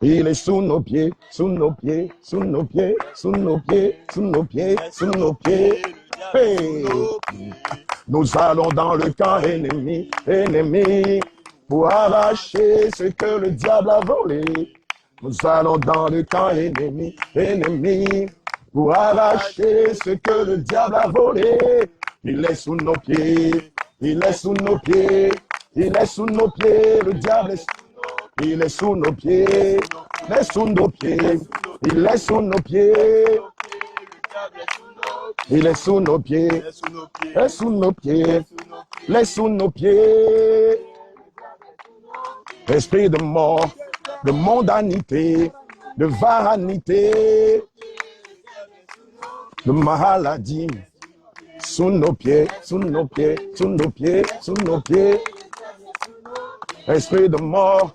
Il est sous nos pieds, sous nos pieds, sous nos pieds, sous nos pieds, sous nos pieds, sous nos pieds. Hey! Nous allons dans le camp ennemi, ennemi, pour arracher ce que le diable a volé. Nous allons dans le camp ennemi, ennemi, pour arracher ce que le diable a volé. Il est sous nos pieds, il est sous nos pieds, il est sous nos pieds, le diable est sous nos pieds. Il est sous nos pieds, il est sous nos pieds, il est sous nos pieds. Il est sous nos pieds, il est sous nos pieds, il est sous nos pieds. Esprit de mort, de mondanité, de vanité, de maladie, sous nos pieds, sous nos pieds, sous nos pieds, sous nos pieds. Esprit de mort,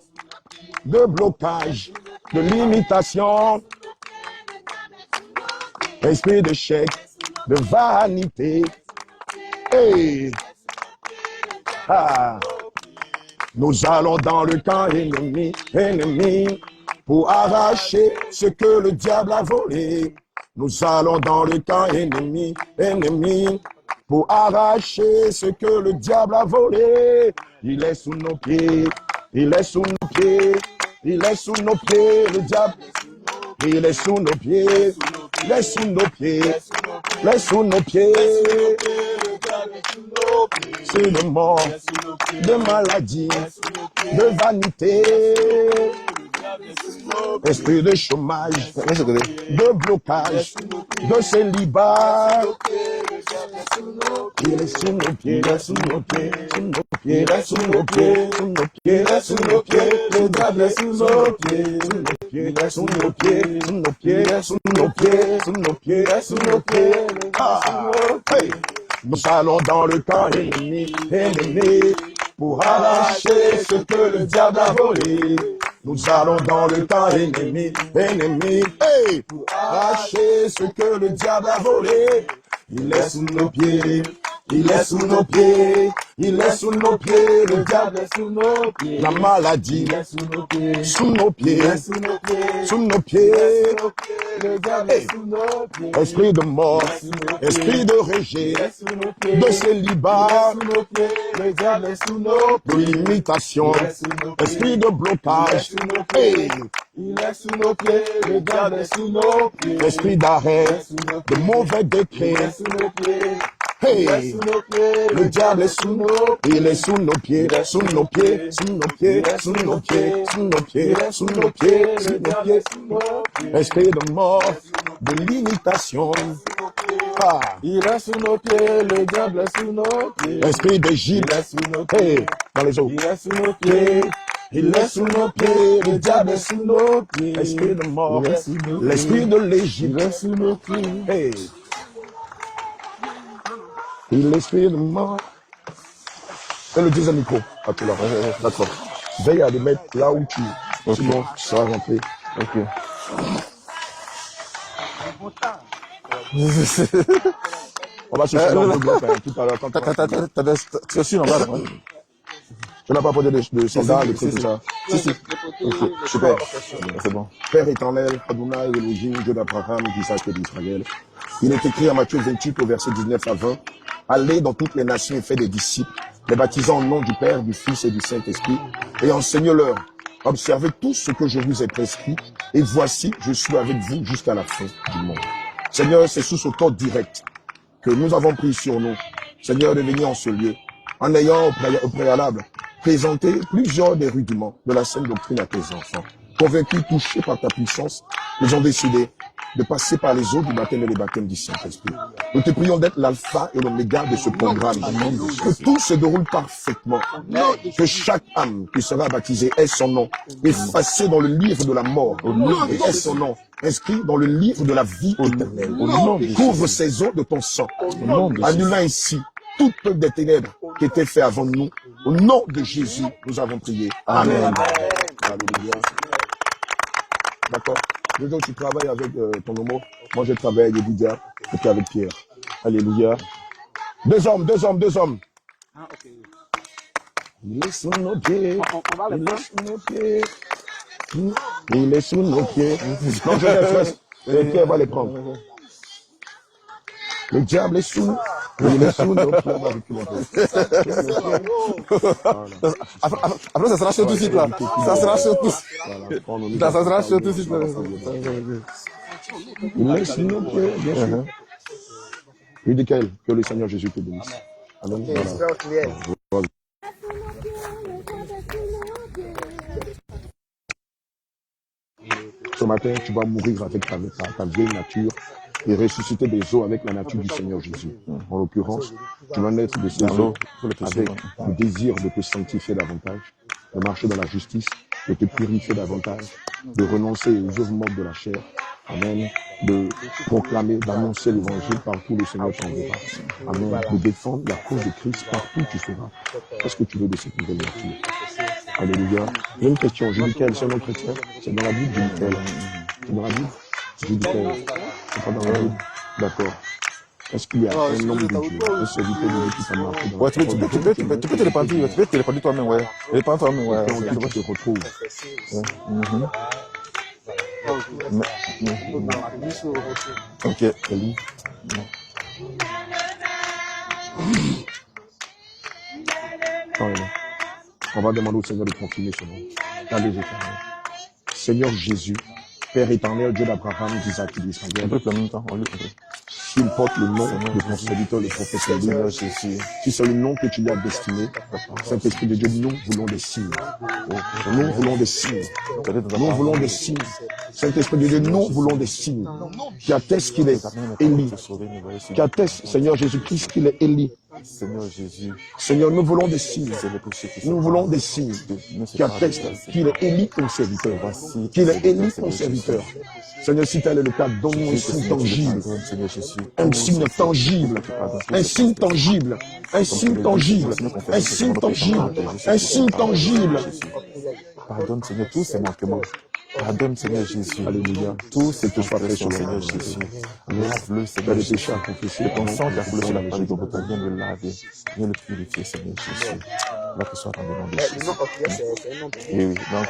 de blocage, de limitation, esprit de chèque, de vanité. Hey! Ah! Nous allons dans le camp ennemi, ennemi, pour arracher ce que le diable a volé. Nous allons dans le camp ennemi, ennemi, pour arracher ce que le diable a volé. Il est sous nos pieds, il est sous nos pieds, il est sous nos pieds, le diable. Il est sous nos pieds, il est sous nos pieds, il est sous nos pieds. C'est de mort, de maladie, de vanité, esprit de chômage, de blocage, de célibat. Il est sous nos pieds, il est sous nos pieds, sous nos pieds, il est sous nos pieds, sous nos pieds, il est sous nos pieds, le diable est sous nos pieds, sous nos pieds, il est sous nos pieds, sous nos pieds, il est sous nos pieds, sous nos pieds, il est sous nos pieds. Ah, hey! Nous allons dans le camp ennemi, ennemi, pour arracher ce que le diable a volé. Nous allons dans le camp ennemi, ennemi, hey, pour arracher ce que le diable a volé. Il est sous nos pieds, il est sous nos pieds, il est sous nos pieds, le diable est sous nos pieds. La maladie, il est sous nos pieds, sous nos pieds, sous nos pieds, sous nos pieds. Le diable est sous nos pieds. Esprit de mort, esprit de rejet, de célibat, le diable est sous nos pieds. De limitation, esprit de blocage, hey. Il est sous nos pieds, le diable est sous nos pieds. Esprit d'arrêt, de mauvais décret. Hey, le diable est sous nos pieds, il est sous nos pieds, sous nos pieds, sous nos pieds, sous nos pieds, sous nos pieds, sous nos pieds, sous nos pieds. Esprit de mort, de limitation. Ah. Il est sous nos pieds, le diable est sous nos pieds. Esprit d'Égypte, hey, dans les eaux. Il est sous nos pieds. Il est sous nos pieds, le diable est sous nos pieds. L'esprit de mort, l'esprit de l'Égypte, il est sous nos pieds. Hey. Il est l'esprit de mort. C'est le deuxième micro. Ok, là. D'accord. Veille à les mettre là où tu es. Sinon, tu seras rentré. Ok. On va chercher dans le bloc tout à l'heure. Tu es sûr en bas, hein? Tu n'as pas posé de soldats, de trucs, tout ça. Si. Ok, super. C'est bon. Père éternel, Adonai, Elohim, Dieu d'Abraham, d'Isaac et d'Israël. Il est écrit à Matthieu 28 au verset 19 à 20. Allez dans toutes les nations et faites des disciples, les baptisant au nom du Père, du Fils et du Saint-Esprit, et enseignez-leur. Observez tout ce que je vous ai prescrit, et voici, je suis avec vous jusqu'à la fin du monde. Seigneur, c'est sous ce code direct que nous avons pris sur nous, Seigneur, de venir en ce lieu, en ayant au préalable présenté plusieurs des rudiments de la saine doctrine à tes enfants. Convaincus, touchés par ta puissance, ils ont décidé de passer par les eaux du baptême et les baptêmes du Saint-Esprit. Nous te prions d'être l'alpha et l'oméga de ce programme. Que tout se déroule parfaitement. Que chaque âme qui sera baptisée ait son nom effacé dans le livre de la mort et ait son nom inscrit dans le livre de la vie éternelle. Couvre ces eaux de ton sang, annulant ainsi toute œuvre des ténèbres qui étaient faites avant nous. Au nom de Jésus, nous avons prié. Amen. Alléluia. D'accord. Les autres, tu travailles avec ton homo. Moi, je travaille avec Lydia et puis avec Pierre. Alléluia. Deux hommes. Ah, ok. Il est sous nos pieds. Il est sous nos pieds. Il est sous nos pieds. Non, je laisse. Et Pierre va les prendre. Le diable est sous. Il est sous nos pieds. Après, ça sera chaud tout de suite là. Ça sera chaud tout de suite. Ça sera chaud tout de suite. Il est sous nos pieds, bien sûr. Oui, Michael, que le Seigneur Jésus te bénisse. Amen. Voilà. Ce matin, tu vas mourir avec ta vieille nature et ressusciter des eaux avec la nature du Seigneur Jésus. En l'occurrence, tu vas naître de ces eaux avec le désir de te sanctifier davantage, de marcher dans la justice, de te purifier davantage, de renoncer aux œuvres mortes de la chair. Amen. De proclamer, d'annoncer l'évangile partout où le Seigneur t'enverra. Amen. De défendre la cause de Christ partout où tu seras. Qu'est-ce que tu veux de cette nouvelle nature? Alléluia. J'ai une question. Michael, c'est un nom chrétien? C'est dans la Bible, Michael. C'est dans la Bible? Michael. C'est pas dans la Bible? D'accord. Est-ce qu'il y a un homme de Dieu, un serviteur de Dieu qui t'a marqué dans Ouais, tu peux te répandre, tu peux te répandre toi-même, ouais. Répandre toi-même, ouais. tu te retrouves? Ok, Eli. On va demander au Seigneur de confirmer ce nom. Allez, Seigneur Jésus, Père éternel, Dieu d'Abraham, d'Isaac et d'Israël. Un peu en même temps, on lui comprend. S'il porte le nom de ton serviteur, le prophète Seigneur Jésus, si c'est le nom que tu lui as destiné, Saint-Esprit de Dieu, nous voulons des signes. Nous voulons des signes. Nous voulons des signes. Saint-Esprit de Dieu, nous voulons des signes qui attestent qu'il est Élie. Qui attestent, Seigneur Jésus-Christ, qu'il est Élie. Seigneur Jésus, Seigneur, nous voulons des signes. Nous voulons des signes qui attestent qu'il est Élie ton serviteur. Qu'il est Élie ton serviteur. Seigneur, si tel est le cas, donne-nous un signe tangible. Un signe tangible. Un signe tangible. Un signe tangible. Un signe tangible. Un signe tangible. Pardonne, Seigneur, tous ces manquements. Pardonne, Seigneur Jésus. Alléluia. Tout ce que je fais sur Seigneur Jésus. Lave-le, Seigneur Jésus. Et ton sang qui a coulé sur la croix de Golgotha, viens le laver. Viens le purifier, Seigneur Jésus. Là que soit dans le nom de Jésus. Oui, oui. Donc,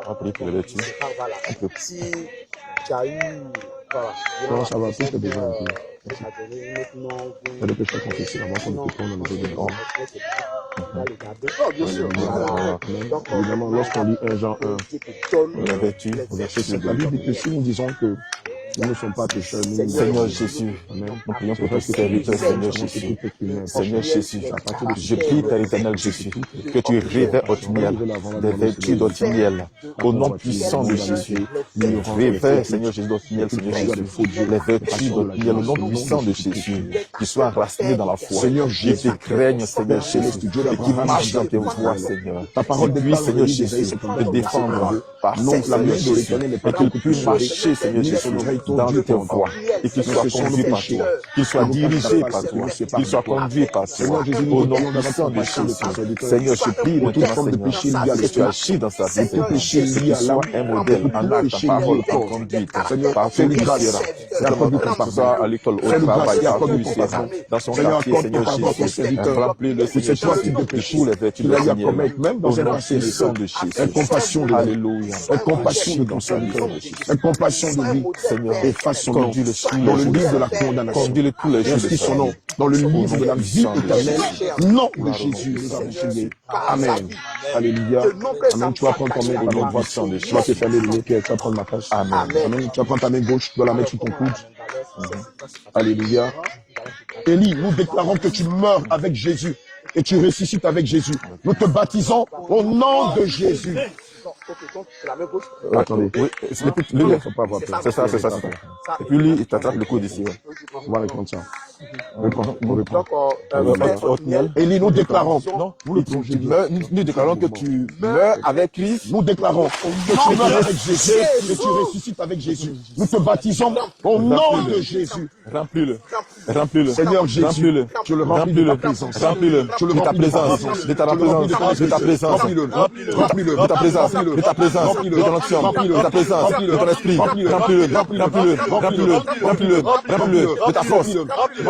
on va prier pour les vertus. Si tu as eu, voilà. Non, ça va, tout est déjà un peu. Il y a des péchés confessés avant qu'on ne peut prendre dans les eaux de l'homme. Évidemment, lorsqu'on lit 1 Jean 1, la vertu, verset 7, la Bible dit que si nous disons que nous ne sommes pas pécheurs, nous Seigneur Jésus, nous prions pour ton serviteur, Seigneur Jésus. Seigneur Jésus, je prie, Père éternel Jésus, que tu révèles Othniel des vertus d'Othniel, au nom puissant de Jésus. Révèle, Seigneur Jésus, d'Othniel, Seigneur Jésus, les vertus d'Othniel, au nom puissant de Jésus, qui soient enracinées dans la foi, qui te craignent, Seigneur Jésus, et qui marchent dans tes voies, Seigneur. Ta parole depuis, Seigneur Jésus, te défendre par cette la main de l'Éternel, et qu'il puisse marcher, Seigneur Jésus, dans tes voies, et qu'il soit conduit par toi, qu'il soit dirigé par toi, qu'il soit conduit par toi, au nom puissant de Jésus. Seigneur, je prie de toute forme de péché lié à que tu agis dans sa vie, tout péché lié à l'âme, un modèle, en acte, en parole, en conduite, par celui qui sera, par ça à l'école, au travail, partout où il sera, dans son quartier, Seigneur Jésus, remplis-le, Seigneur Jésus, de tous les vertus de Seigneur, même dans un puissant de Jésus. Compassion de Alléluia. Compassion de ton serviteur, compassion de lui, Seigneur. Efface son nom dans le livre de la condamnation. Inscris son nom dans le livre de la vie éternelle. Nom de Jésus, nous avons prié. Amen. Alléluia. Amen. Tu vas prendre ton main dans la droite. Tu vas te fermer le nez. Tu vas prendre ma face. Amen. Tu vas prendre ta main gauche. Tu dois la mettre sur ton coude. Alléluia. Élie, nous déclarons que tu meurs avec Jésus et tu ressuscites avec Jésus. Nous te baptisons au nom de Jésus. Attendez, oui, lui, il ne faut pas avoir peur. C'est ça. Et puis lui, il t'attrape le coude ici. On va répondre ça. Élie, nous déclarons, nous déclarons que tu meurs avec Christ. Nous déclarons que tu meurs avec Jésus et tu ressuscites avec Jésus. Nous te baptisons au nom de Jésus. Remplis-le. Seigneur Jésus, tu le remplis de ta présence. Remplis-le de ta présence, de ta présence, de ta présence. Remplis-le de ta présence, de ta présence, de ton action, de ta présence, de ton esprit. Remplis-le de ta force.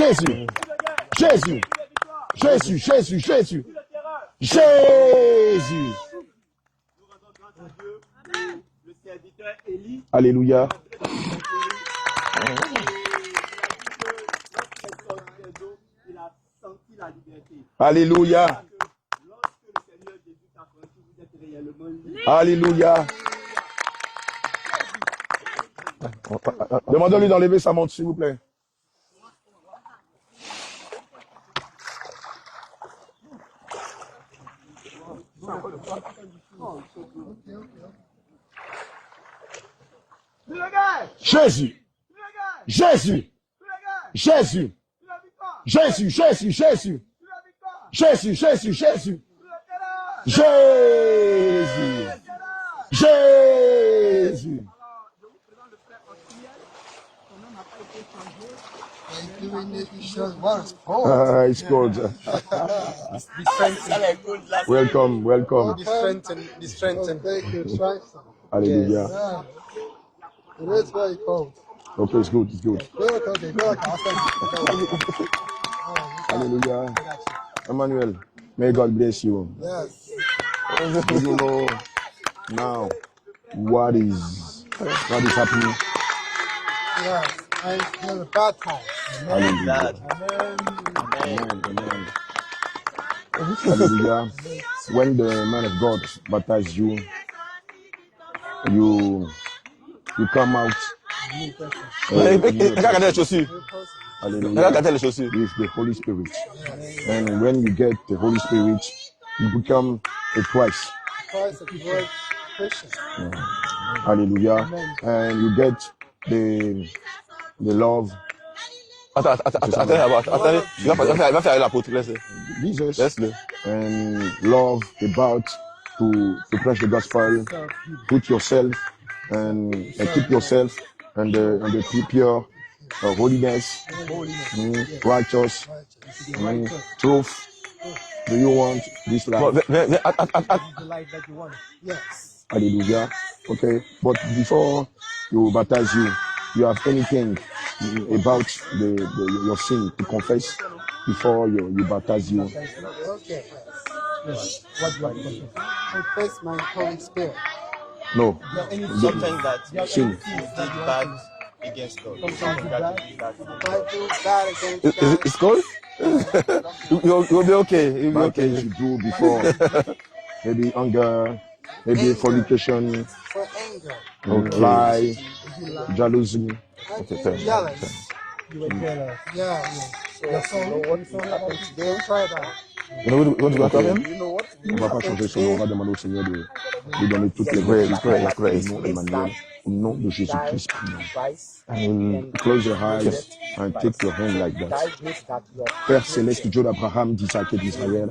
Jésus, Jésus, Jésus, Jésus, Jésus, Jésus. Alléluia. Alléluia. Alléluia. Demandez-lui d'enlever sa montre, s'il vous plaît. Jésus, Jésus, Jésus, Jésus, Jésus, Jésus, Jésus, Jésus, Jésus, Jésus, Jésus. It's cold. Welcome, welcome. Be strengthened. Hallelujah. Yeah. It is very cold. Okay, it's good, it's good. Okay. Hallelujah. Emmanuel, may God bless you. Yes. Do you know now what is happening? Yes. I'm in a bad time. Hallelujah. Amen. Amen. Hallelujah. When the man of God baptizes you, you come out. Hallelujah. With the Holy Spirit. And when you get the Holy Spirit, you become a Christ. Christ is a Christian. Hallelujah. And you get the love. Attendez, il va faire l'apôtre, laisse-le. Jesus. Laisse-le. And love about to preach the gospel. Put yourself and keep yourself and the pure holiness, righteous, truth. Do you want this life? The life that you want. Yes. Hallelujah. Okay. But before you baptize you have anything about your sin to confess before you baptize you? Okay. Yes. What do you want to confess? Confess my Holy Spirit. No. Something that Sin. did bad against God. Something that you did bad. I do bad against God. It's cold? You'll be okay. You'll be Bad things okay. you do before. Maybe anger, maybe fornication, For anger. Okay. lie, jealousy. I Okay, feel jealous. You were jealous. Yeah. Your son, what happened today? Try that. You know what you want to him? You know what? On va pas changer son nom, on va demander au Seigneur de lui donner toutes les Grace, grâces. grace, grace. Au nom d'Emmanuel, au nom de Jésus-Christ. And Close your eyes and take your hand like that. Père céleste, Dieu d'Abraham, d'Isaac et d'Israël,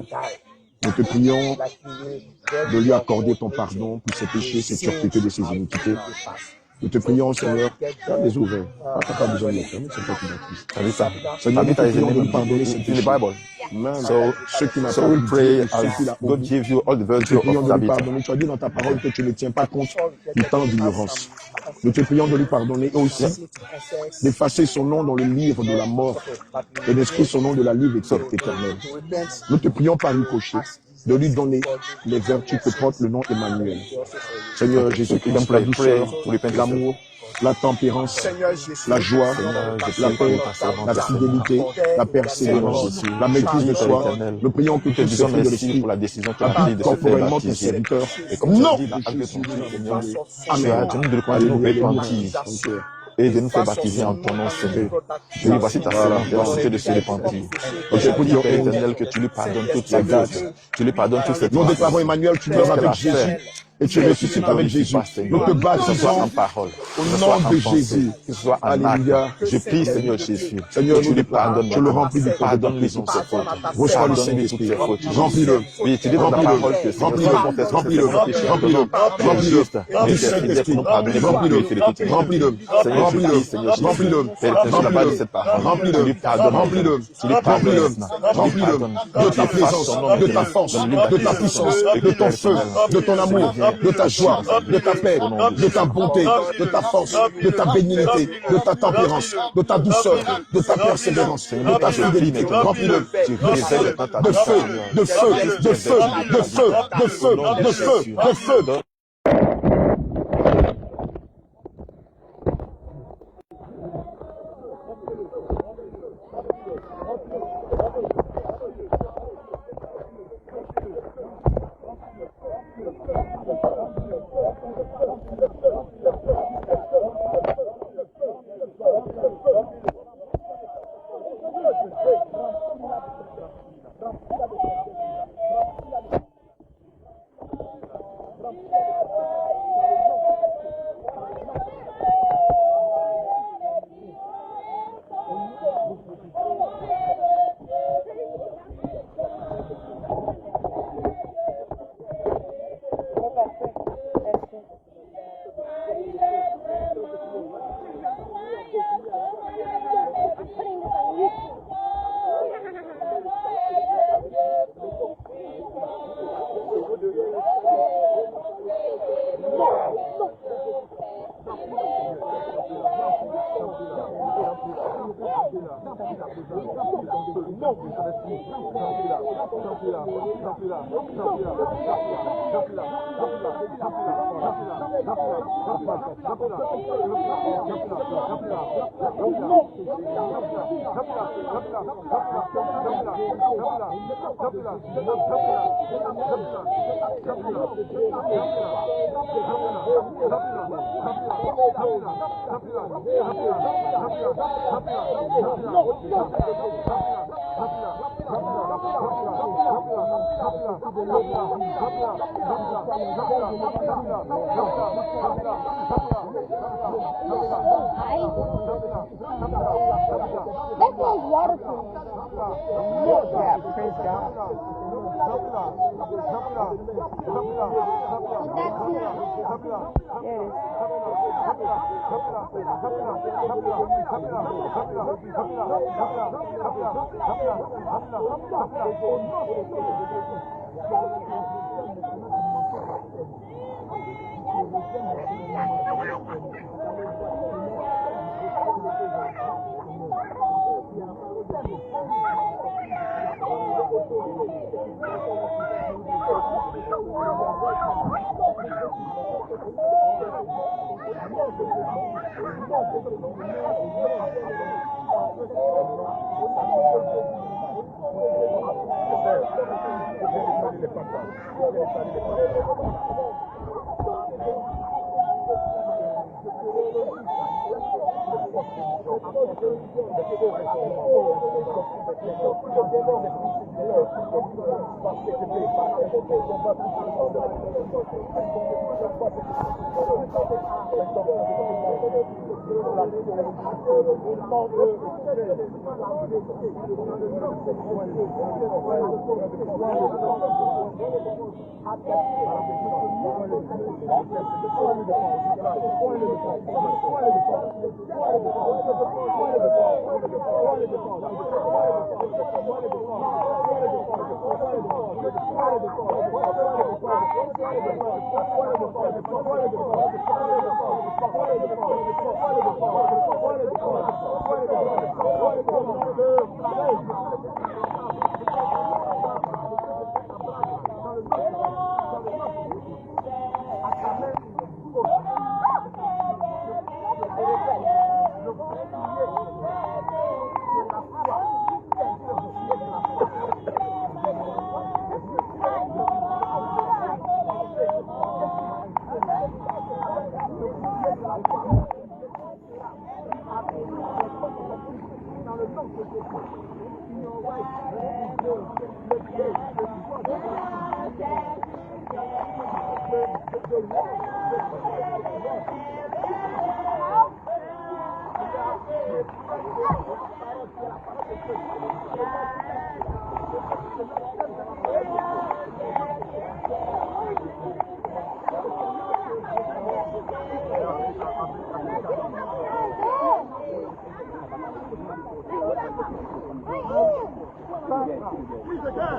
nous te prions de lui accorder ton pardon pour ses péchés, ses turpitudes et ses iniquités. Nous te prions, Seigneur, garde les ouverts. Tu n'as pas besoin de les fermer, c'est toi qui l'as fait. Seigneur, nous te prions de lui pardonner ses in the péchés. Bible. Même So, ceux qui n'ont so pas we pray ceux qui as l'ont God oublié. give you all the Nous te virtue prions of de lui David. pardonner. Tu as dit dans ta parole que tu ne tiens pas compte du temps d'ignorance. Nous te prions de lui pardonner et aussi d'effacer son nom dans le livre de la mort et d'inscrire son nom de la livre éternelle. Nous te prions par ricochet de lui donner les vertus que porte le nom Emmanuel. Seigneur Jésus-Christ, la douceur, l'amour, la tempérance, la joie, la paix, la fidélité, la persévérance, la maîtrise de soi. Nous prions que Te tout ce disons fruit de merci l'esprit pour la décision que tu as prise de se faire corporellement ton baptiser. serviteur. Et comme tu Non, as dit, dans Acte Jésus, Seigneur, tu Amen. as tenu de continuer nous repentir et de nous faire baptiser en ton nom, Seigneur. Oui, voici ta servante, elle a cessé de se repentir. Et je prie, Père éternel, que tu lui pardonnes toutes ses fautes. Tu lui pardonnes toutes ses Nous fautes. déclarons Emmanuel, tu meurs avec Jésus et tu ressuscites avec Jésus. Nous te Que ce soit en baptisons parole, au que ce soit nom en de pensée, Jésus. que ce soit en Alléluia. acte. Je prie, Seigneur Jésus, Seigneur, que tu nous lui déclarons, pardonnes. tu le remplis de Pardonne-lui toutes ses fautes. Reçois le Pardonne-lui toutes Saint-Esprit. ses fautes. Remplis-le. Oui, tu dis dans ta Remplis-le. parole que Seigneur, Remplis-le. si on confesse Remplis-le. nos péchés, Remplis-le. tu es Remplis-le. juste et Du tu es fidèle pour Saint-Esprit. nous pardonner pour Remplis-le. toutes les péchés. Remplis-le. Seigneur, je Remplis-le. prie, Seigneur Jésus. Remplis-le. Père éternel, tu n'as pas dit cette parole. Remplis-le. Tu lui pardonnes. Remplis-le. Tu lui pardonnes. Remplis-le. Tu lui Remplis-le. pardonnes. De ta présence, de ta force, de ta puissance, de ton feu, de ton amour, de ta joie, de ta paix, de ta bonté, de ta force, de ta bénignité, de ta tempérance, de ta douceur, de ta persévérance, de ta fidélité. Remplis de feu, de feu, de feu, de feu, de feu, de feu, de feu, de feu.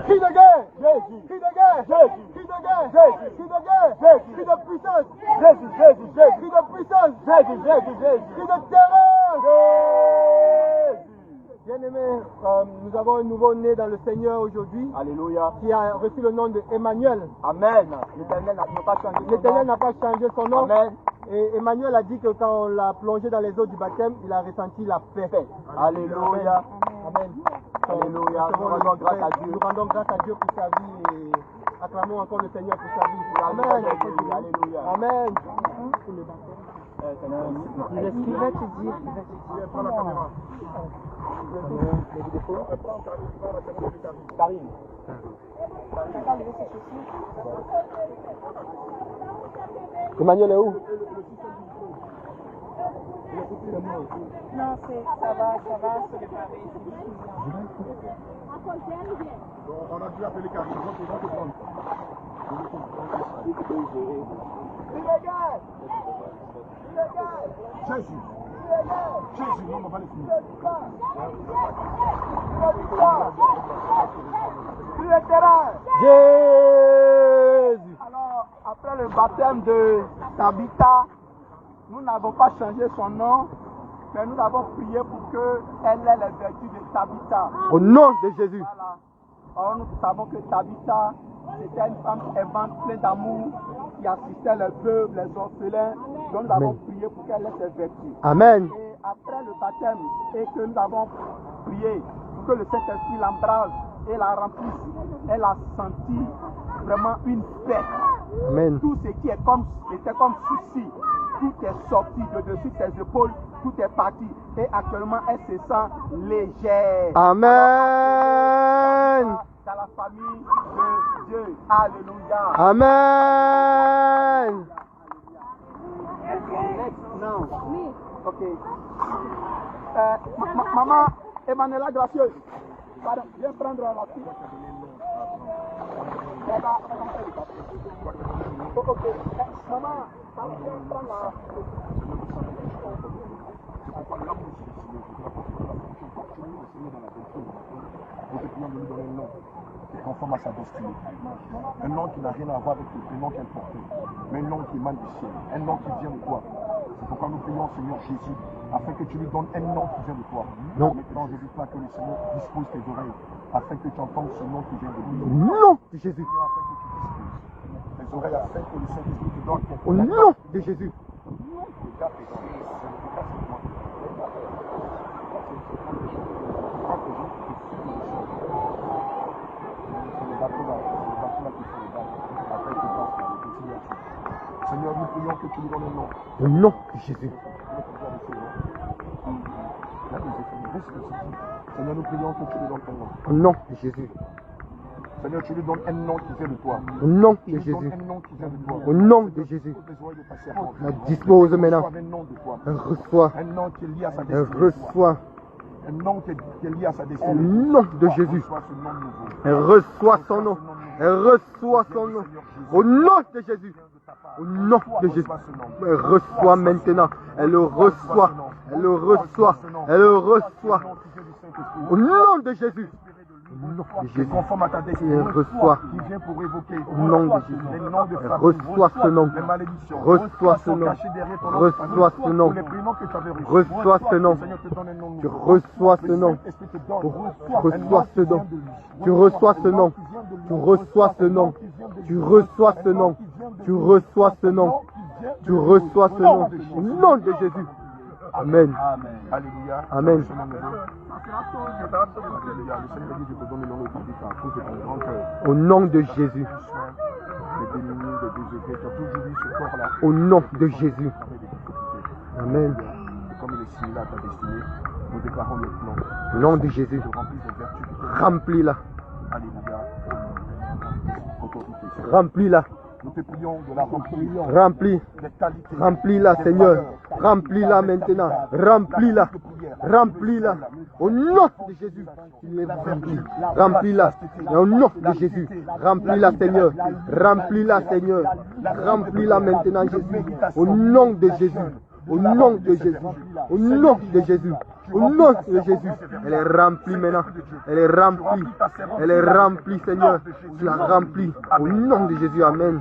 Qui de guerre? Jésus. Qui de guerre? Jésus. Qui de guerre? Jésus. Qui de guerre? Jésus. Cri de puissance. Jésus, Jésus, Jésus. Cri de puissance. Jésus, Jésus, Jésus. Cri de terreur. Jésus. Bien-aimés, nous avons un nouveau-né dans le Seigneur aujourd'hui. Alléluia. Qui a reçu le nom de Emmanuel. Amen. L'Éternel n'a pas changé. L'Éternel n'a pas changé son nom. Amen. Et Emmanuel a dit que quand on l'a plongé dans les eaux du baptême, il a ressenti la paix. Alléluia. Amen. Alléluia. Nous rendons grâce à Dieu. Nous rendons grâce à Dieu pour sa vie et acclamons encore le Seigneur pour sa vie. Amen. Alléluia. Amen. Il va te dire. Prends la caméra. Karine. Emmanuel est où? Non, ça va se préparer. On a dû appeler Karine. On va te prendre. Jésus. Jésus, non, on va les finir. Jésus. Alors, après le baptême de Tabitha, nous n'avons pas changé son nom, mais nous avons prié pour qu'elle ait les vertus de Tabitha. Au nom de Jésus. Voilà. Or, nous savons que Tabitha, c'était une femme aimante, pleine d'amour, qui assistait les veuves, les orphelins. Donc nous avons prié pour qu'elle ait ses vertus. Amen. Et après le baptême, et que nous avons prié pour que le Saint-Esprit l'embrase et la remplisse, elle a senti vraiment une paix. Amen. Tout ce qui était comme souci, tout est sorti de dessus ses épaules, tout est parti. Et actuellement, elle se sent légère. Amen. Dans la famille de Dieu. Alléluia. Amen. Non. Ok. Maman Emmanuela Gracieuse. Pardon, viens prendre la fille. Ok. Maman, viens prendre la nous te prions de lui donner un nom conforme à sa destinée. Un nom qui n'a rien à voir avec le nom qu'elle portait, mais un nom qui émane du ciel, un nom qui vient de toi. C'est pourquoi nous prions, Seigneur Jésus, afin que tu lui donnes un nom qui vient de toi. Non. Maintenant, je dis pas que le Seigneur dispose tes oreilles, afin que tu entendes ce nom qui vient de lui. Au nom de Jésus. Afin que tu disposes tes oreilles, afin que le Saint-Esprit te donne. Au nom de Jésus. Seigneur, nous prions que tu lui donnes un nom. Au nom de Jésus. Seigneur, nous prions que tu lui donnes un nom. Au nom de Jésus. Seigneur, tu lui donnes un nom qui vient de toi. Au nom de Jésus. Au nom de Jésus. Elle dispose maintenant. Elle reçoit. Un nom qui est lié à sa destinée. Elle reçoit. Un nom qui est lié à sa destinée. Au nom de Jésus. Elle reçoit son nom. Elle reçoit son nom. Au nom de Jésus. Au nom de Jésus. Elle reçoit maintenant. Elle le reçoit. Elle le reçoit. Elle le reçoit. Au nom de Jésus. Au nom de Jésus. Conforme à ta destinée. Elle reçoit. Qui vient pour évoquer. Au nom de Jésus. Elle reçoit ce nom. Reçoit ce nom. Reçoit ce nom. Reçoit ce nom. Tu reçois ce nom. Reçois ce nom. Tu reçois ce nom. Tu reçois ce nom. Tu reçois ce nom. Tu reçois ce nom. Tu reçois ce nom. Au nom de Jésus. Amen. Alléluia. Amen. Au nom de Jésus. Au nom de Jésus. Amen. Comme il est similaire à ta destinée, nous déclarons maintenant. Au nom de Jésus. Remplis-la. Remplis-la. Nous te prions de la remplir. Remplis. Remplis-la, Seigneur. Remplis-la maintenant. Remplis-la. Remplis-la. Au nom de Jésus. Tu es rempli. Remplis-la. Au nom de Jésus. Remplis-la, Seigneur. Remplis-la, Seigneur. Remplis-la maintenant, Jésus. Au nom de Jésus. Au nom de Jésus. Au nom de Jésus. Au nom de Jésus. Elle est remplie maintenant. Elle est remplie. Elle est remplie, Seigneur. Tu l'as remplie. Au nom de Jésus. Amen.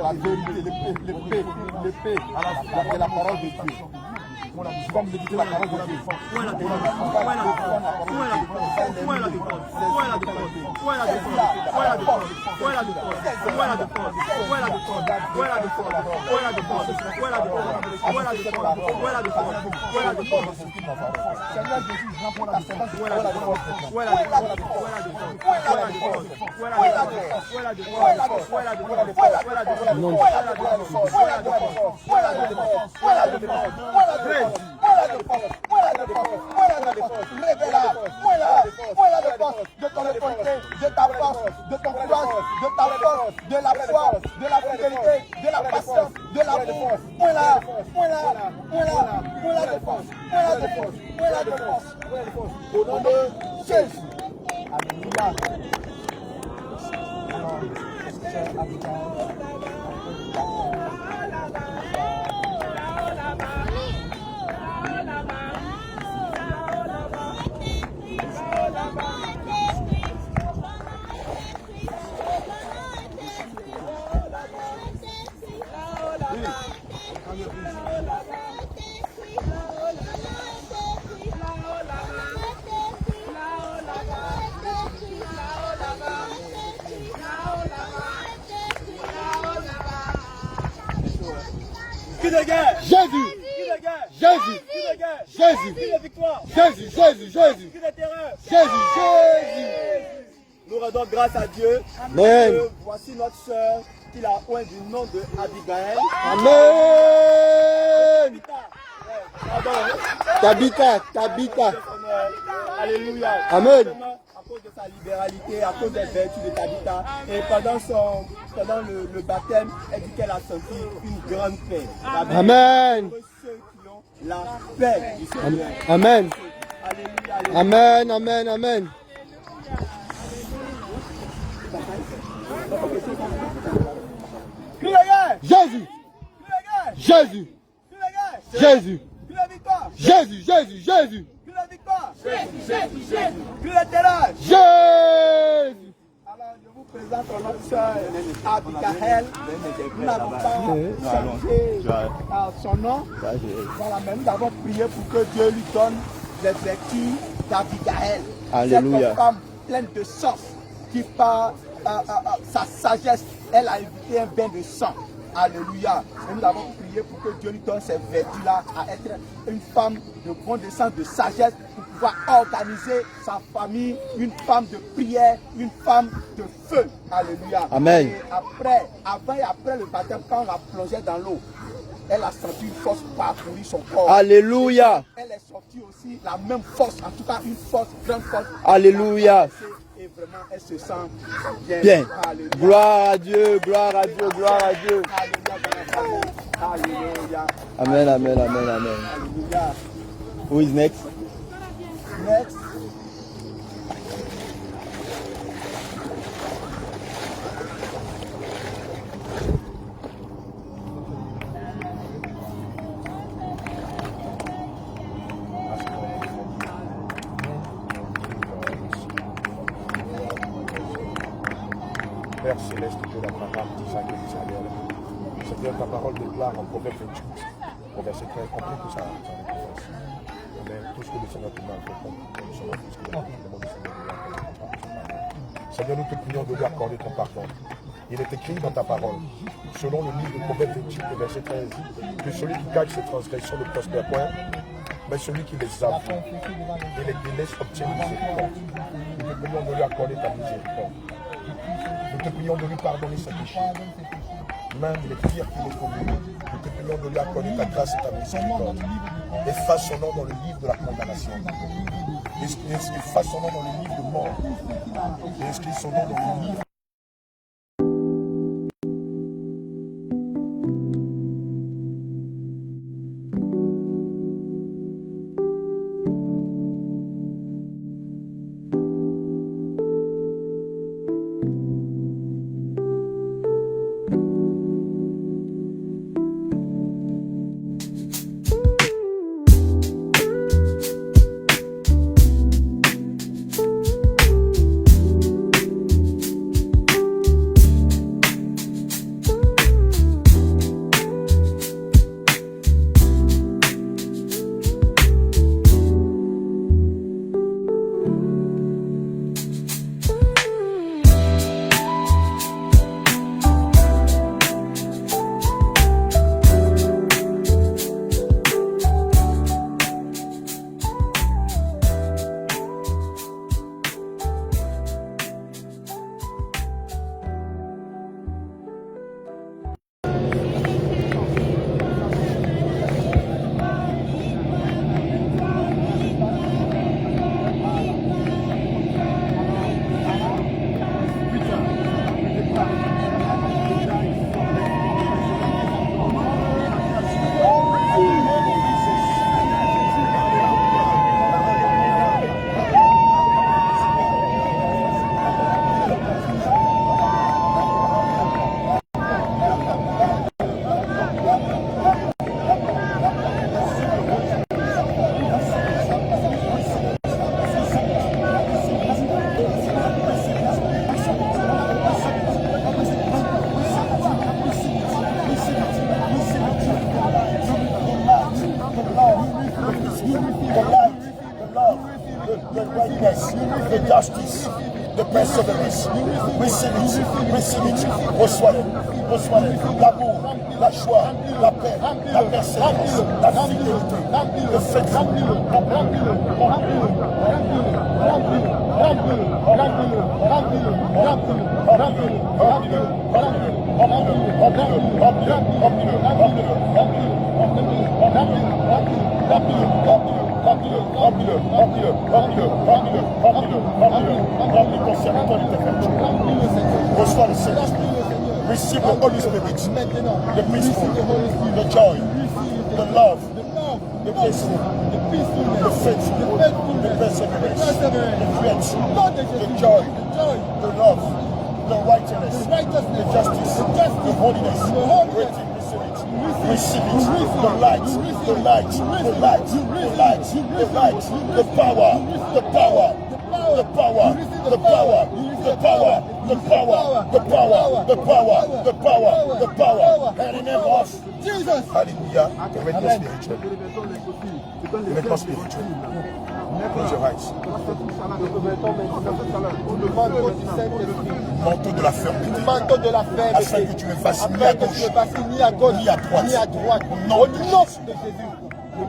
La vérité, l'épée de la parole de Dieu. Comme le dit la parole de Dieu. Au nom de Jésus. Alléluia. Cri de guerre! Jésus! Cri de guerre! Jésus! Cri de guerre! Jésus! Cri de victoire! Jésus! Jésus! Jésus! Cri de terreur! Jésus! Jésus! Nous rendons grâce à Dieu. Amen. Voici notre sœur qui l'a oint du nom de Abigail. Amen. Tabitha, Tabitha. Alléluia. Amen. À cause de sa libéralité, à cause des vertus de Tabitha. Et pendant le baptême, elle dit qu'elle a senti une grande paix. Amen. Pour ceux qui ont la paix du Seigneur. Amen. Alléluia. Alléluia. Amen. Amen. Amen. Crie de guerre! Jésus! Crie de guerre! Jésus! Crie de guerre! Jésus! Crie de victoire! Jésus! Jésus! Jésus! Crie de victoire! Crie de terreur! Jésus! Alors, je vous présente notre sœur Abigail. Nous n'avons pas changé son nom. Voilà, mais nous avons prié pour que Dieu lui donne les vertus d'Abigail. Alléluia. Cette femme pleine de sang qui par sa sagesse, elle a évité un bain de sang. Alléluia. Et nous avons prié pour que Dieu lui donne ces vertus-là à être une femme de bon sens, de sagesse, pour pouvoir organiser sa famille, une femme de prière, une femme de feu. Alléluia. Amen. Et après, avant et après le baptême, quand on la plongeait dans l'eau, elle a senti une force parcourir son corps. Alléluia. Elle est sortie aussi la même force, en tout cas une force, grande force. Alléluia. Et vraiment, elle se sent bien. Bien. Alléluia. Gloire à Dieu, gloire à Dieu, gloire à Dieu. Alléluia. Amen, amen, amen, amen. Alléluia. Who is next? Next. Père céleste, Dieu d'Abraham, d'Isaac et d'Israël. Seigneur, ta parole déclare en Proverbe 28, au verset 13, compris que ça récompense. Mais tout ce que le Seigneur te demande, nous sommes tous qui demandent au Seigneur de lui accorder ton pardon. Seigneur, nous te prions de lui accorder ton pardon. Il est écrit dans ta parole, selon le livre de Proverbe 28, au verset 13, que celui qui cache ses transgressions ne prospère point, mais celui qui les avoue et les délaisse obtient miséricorde. Nous te prions de lui accorder ta miséricorde. Nous te prions de lui pardonner ses péchés, même les pires qu'il ait commis. Nous te prions de lui accorder ta grâce et ta miséricorde. Efface son nom dans le livre de la condamnation. Efface son nom dans le livre de mort. Et inscris son nom dans le livre. The justice, the perseverance. Receive it, reçois-le, l'amour, la joie, la paix, la persévérance, la fidélité, le fait reçois le Saint-Esprit. Receive the Holy Spirit, the peaceful, the joy, the love, the peaceful, the faithful, the perseverance, the faith, the joy, the love, the righteousness, the justice, the holiness, waiting. Receive it, the light, the light, the light, the light, the light, the power, the power, the power, the power, the power, the power, the power, the power, the power, the power, and in the name of Jesus. Hallelujah. Revêtement spirituel. Revêtement spirituel. Close your eyes. Manteau de la fermeté. Manteau de la fermeté. Afin que tu ne fasses ni à gauche, ni à gauche, ni à droite. ni à droite. Au nom Au de nom Jésus. de Jésus.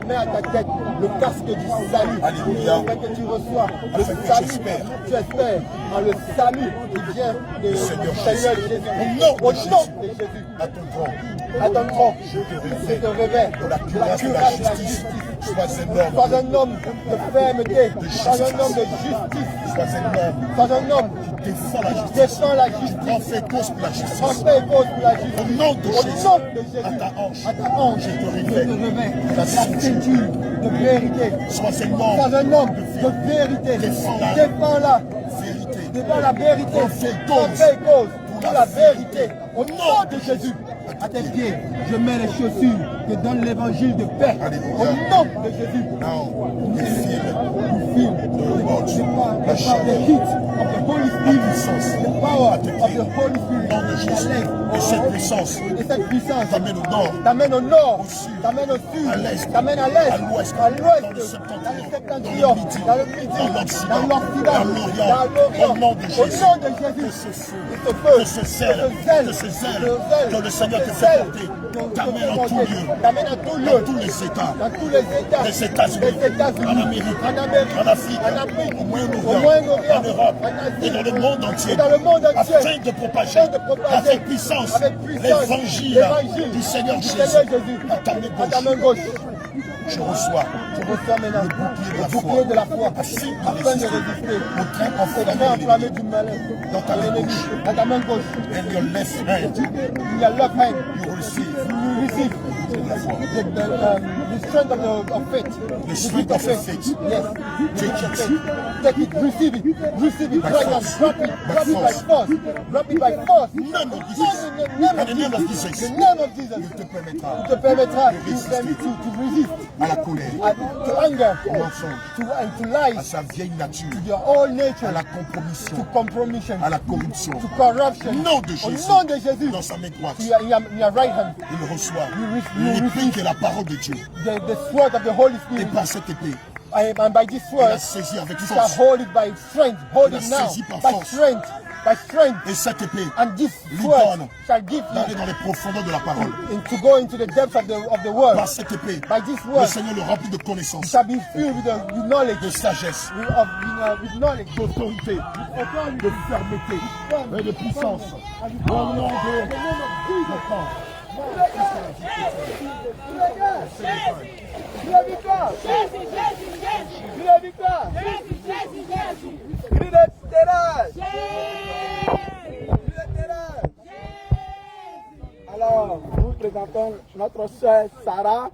Je mets à ta tête le casque du salut. Alléluia. Afin que tu reçois le Afin que salut. j'espère. Tu espères en le salut qui vient du Seigneur Seigneur Jésus. Jésus. Au nom de Au Jésus. nom de Jésus. À ton tronc. À ton tronc, Je te je te révèle révèle de la cuirasse de la justice. Sois un homme. Sois un homme de fermeté. Sois un homme de justice. Sois un homme Sois un homme qui défend la qui justice. défend la justice. En fait cause pour la En justice. fait cause pour la justice. Au nom de Au Jésus. nom de Jésus. À ta hanche. À ta hanche. Je te Je te révèle révèle la la ceinture de vérité. Sois un Sois homme un homme de vérité. Défends-la. Défends-la. vérité. Devant la vérité. On fait cause. On fait cause pour la vérité. Au nom de Jésus. À tes pieds, je mets les chaussures que donne l'évangile de paix. Alléluia. Au nom de Jésus. Now, the feel You feel the watch, the la chaleur, heat of the Holy Spirit, puissance, the power à tes of pieds. the Holy Spirit. Au nom de Jésus. Et cette puissance Et cette puissance t'amène au nord, t'amène au nord, au sud, t'amène au sud, à l'est, t'amène à l'est, à l'ouest, à l'ouest, dans le septentrion, dans le septentrion, dans dans le le midi, dans l'Occident, dans l'Occident, dans l'Orient. dans l'Orient. Au nom de Jésus. Au nom de Que Jésus. ce feu, Et ce feu, que ce zèle, que le Seigneur te fait porter, t'amène en tout lieu, t'amène à tout lieu, dans tous les États, dans tous les États, les États-Unis, en Amérique, en Afrique, au Moyen-Orient, en Europe et dans le monde entier, et dans le monde entier, afin de propager avec puissance l'évangile du Seigneur Jésus à ta main gauche. Je reçois maintenant le le bouclier de la foi afin afin de de résister résister au train au train enflammé enflammé du malin dans ta main gauche. à ta main gauche. And your left hand, In your left hand, you will receive you receive la foi. the strength of faith. The strength of faith. Yes. Take it. Take it. Receive it. Receive it By right now. force. Drop it. By Drop it by force. force. Drop it by force. Name of Jesus. In the name of Jesus. The name of Jesus. Il te permettra Te permettra de résister to resist à la colère, to anger, au mensonge, to à lies, sa vieille nature, to your old à nature, la to compromission, compromission, à la corruption. to corruption. Au nom de Au Jésus, nom de Jésus. dans sa main droite, In your right hand, il reçoit you l'épée qui est la parole de Dieu. the sword of the Holy Et Spirit. par cette épée, And by this il a sword, saisi avec you shall force. hold it by strength. Hold Il it a now. saisi par By force. strength. By strength. Et cette épée, And this lui sword donne shall give d'aller you dans les profondeurs de la parole. to go into the depths of the word. Par cette épée, By this le word, Seigneur le remplit de you connaissances, shall be filled with the knowledge de sagesse, with knowledge, d'autorité, de fermeté et de puissance. Au nom de La victoire! La victoire! Cri de terreur! Alors, nous présentons notre sœur Sarah.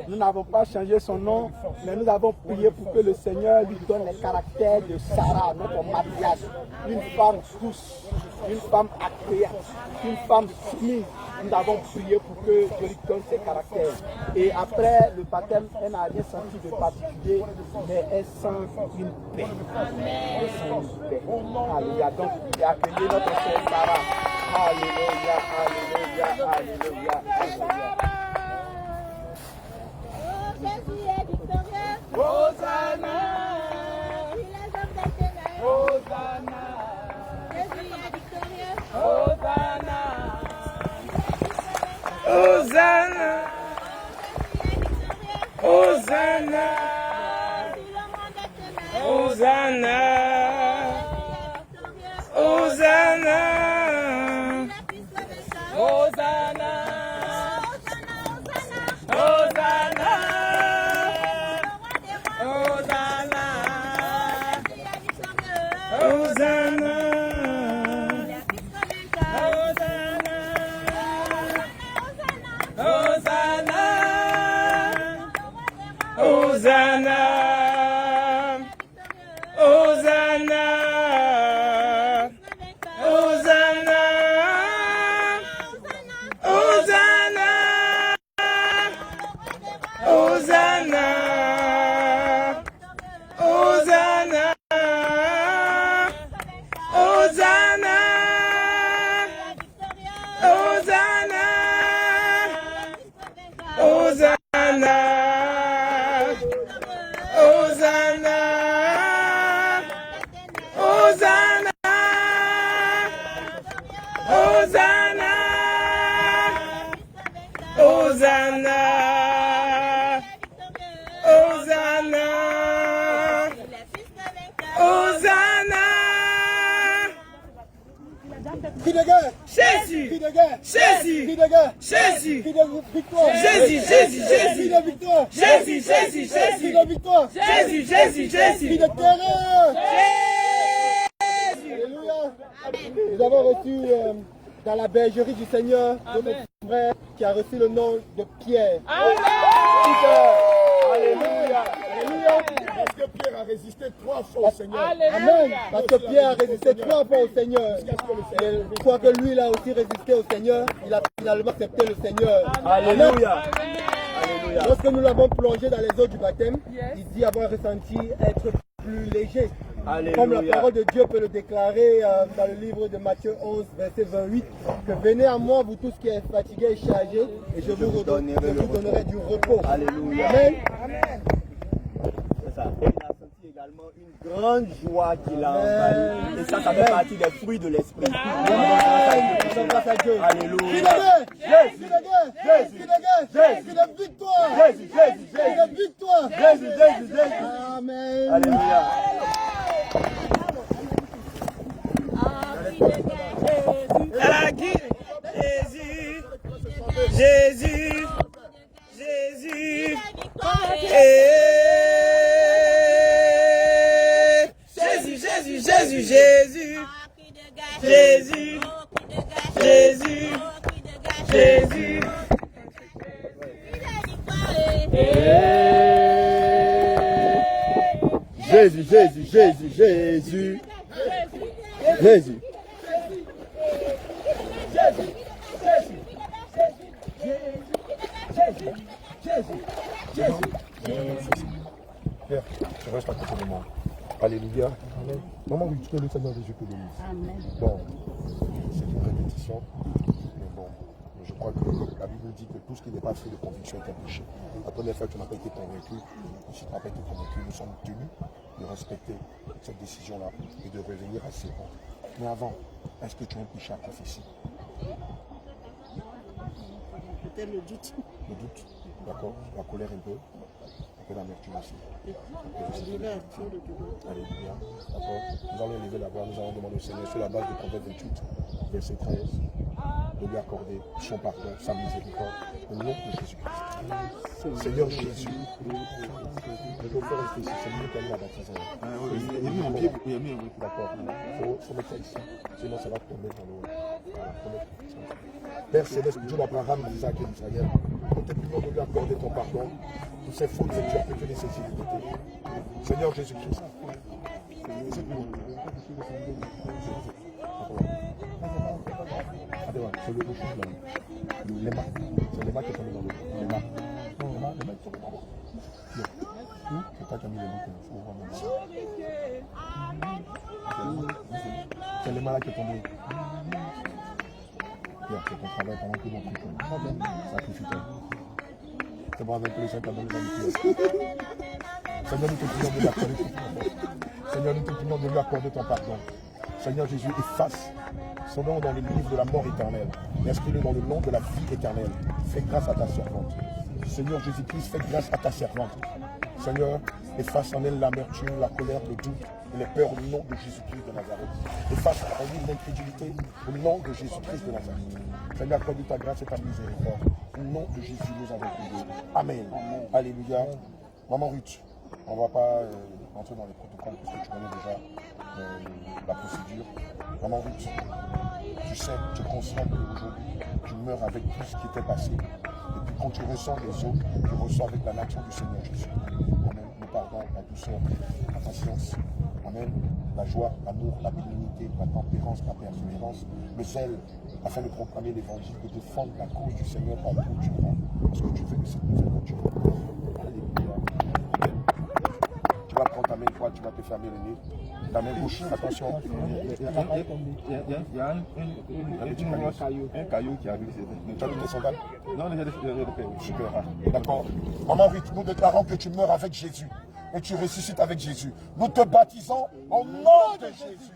Nous n'avons pas changé son nom, mais nous avons prié pour que le Seigneur lui donne les caractères de Sarah, notre matriarche. Une femme douce, une femme accueillante, une femme soumise. Nous avons prié pour que Dieu lui donne ses caractères. Et après le baptême, elle n'a rien senti de particulier, mais elle sent une paix. Elle sent une paix. Alléluia. Donc, accueillez notre sœur Sarah. Alléluia, alléluia, alléluia, alléluia. Jésus est victorieux. Hosanna, Il est l'homme des ténèbres. Hosanna, Jésus est victorieux. Hosanna, Hosanna. Hosanna, Tout le monde est ténèbres. Hosanna, Hosanna. Hosanna, Hosanna. Hosanna, Hosanna. Hosanna, Hosanna, Hosanna, Hosanna, Cri de guerre. Jésus. Cri de guerre. Jésus. Cri de guerre. Jésus. Cri de victoire. Jésus, Jésus, Cri Jésus. de victoire. Jésus, Jésus, Cri Jésus. de victoire. Jésus, Jésus, Cri Jésus. de terreur. Alléluia. Nous avons reçu dans la bergerie du Seigneur notre frère qui a reçu le nom de Pierre. Alléluia. Alléluia. Parce que Pierre a résisté 3 fois au Seigneur. Amen. Parce que Pierre a résisté 3 fois au Seigneur. Et je crois que lui, il a aussi résisté au Seigneur. Il a finalement accepté le Seigneur. Alléluia. Lorsque nous l'avons plongé dans les eaux du baptême, il dit avoir ressenti être plus léger. Comme la parole de Dieu peut le déclarer dans le livre de Matthieu 11, verset 28, que venez à moi, vous tous qui êtes fatigués et chargés, et je vous donnerai du repos. Alléluia. Amen. C'est ça. Et il a senti également une grande joie qui l'a envahi. Et ça fait partie des fruits de l'esprit. Grâce à Dieu. Alléluia. Cri de guerre. Cri de guerre. Cri de guerre. Cri de victoire. Jésus, Jésus, Cri Jésus. de victoire. Jésus, Jésus, Jésus. Amen. Alléluia. Jésus, Jésus, Jésus, Jésus, Jésus, Jésus, Jésus, Jésus, Jésus. Jésus, Jésus, Jésus, Jésus. Jésus. Pierre, tu restes à côté de moi. Alléluia. Amen. Maman, oui, que le Seigneur Jésus te bénisse. Amen. Bon, c'est une répétition, mais bon, je crois que la Bible dit que tout ce qui n'est pas fait de conviction est un péché. La première fois que tu n'as pas été convaincu, si tu n'as pas été convaincu, nous sommes tenus de respecter cette décision-là et de revenir à ses rangs. Mais avant, est-ce que tu as un péché à prophétie? Peut-être le doute. Le doute, d'accord. La colère un peu l'amertume aussi. Alléluia. D'accord. Nous allons élever la voix, nous allons demander au Seigneur sur la base de Proverbe 28, verset 13, de lui accorder son pardon, sa miséricorde, au nom de Jésus-Christ. Seigneur Jésus, je peux faire rester ici, c'est lui qui a mis la baptisée. Il a mis mon pied, il a mis un pied. D'accord. Il faut mettre ça ici, sinon ça va tomber dans l'eau. Père Céleste, Dieu d'Abraham, d'Isaac et d'Israël, nous te prions de lui accorder ton pardon pour ces fautes que tu as fait les sensibilités. Seigneur Jésus-Christ. C'est le bouchon là. Les mains. C'est les mains qui sont mis dans l'eau. Les mains. Non, les mains qui sont dans l'eau. C'est toi qui as mis les mains. C'est les mains là qui sont tombées. C'est ton travail pendant que l'on prie. Sacrifie-toi. C'est bon avec le Seigneur qui a donné la vie. Seigneur, nous te prions de lui accorder ton pardon. Seigneur, nous te prions de lui accorder ton pardon. Seigneur Jésus, efface son nom dans le livre de la mort éternelle. Inscris-le dans le nom de la vie éternelle. Fais grâce à ta servante. Seigneur Jésus-Christ, fais grâce à ta servante. Seigneur, efface en elle l'amertume, la colère, le doute et les peurs au nom de Jésus-Christ de Nazareth. Efface en elle l'incrédulité au nom de Jésus-Christ de Nazareth. Seigneur, accorde ta grâce et ta miséricorde. Au nom de Jésus, nous avons prié. Amen. Alléluia. Maman Ruth, on ne va pas entrer dans les protocoles parce que tu connais déjà la procédure. Maman Ruth, tu sais, tu es conscient qu'aujourd'hui, tu meurs avec tout ce qui était passé. Et puis quand tu ressens les eaux, tu ressens avec la nature du Seigneur Jésus. Amen. Le pardon, la douceur, la patience. Amen. La joie, l'amour, la bénignité, la tempérance, la persévérance, le zèle, afin de proclamer l'évangile, de défendre la cause du Seigneur en tout temps. Parce que tu fais de cette miséricorde. Alléluia. Tu vas prendre ta main droite, tu vas te fermer le nez. Ta main gauche, attention. Il y a un caillou qui arrive. Tu as mis tes sandales? Non, j'ai des Super. D'accord. Maman Ruth, nous déclarons que tu meurs avec Jésus et tu ressuscites avec Jésus. Nous te baptisons au nom de Jésus.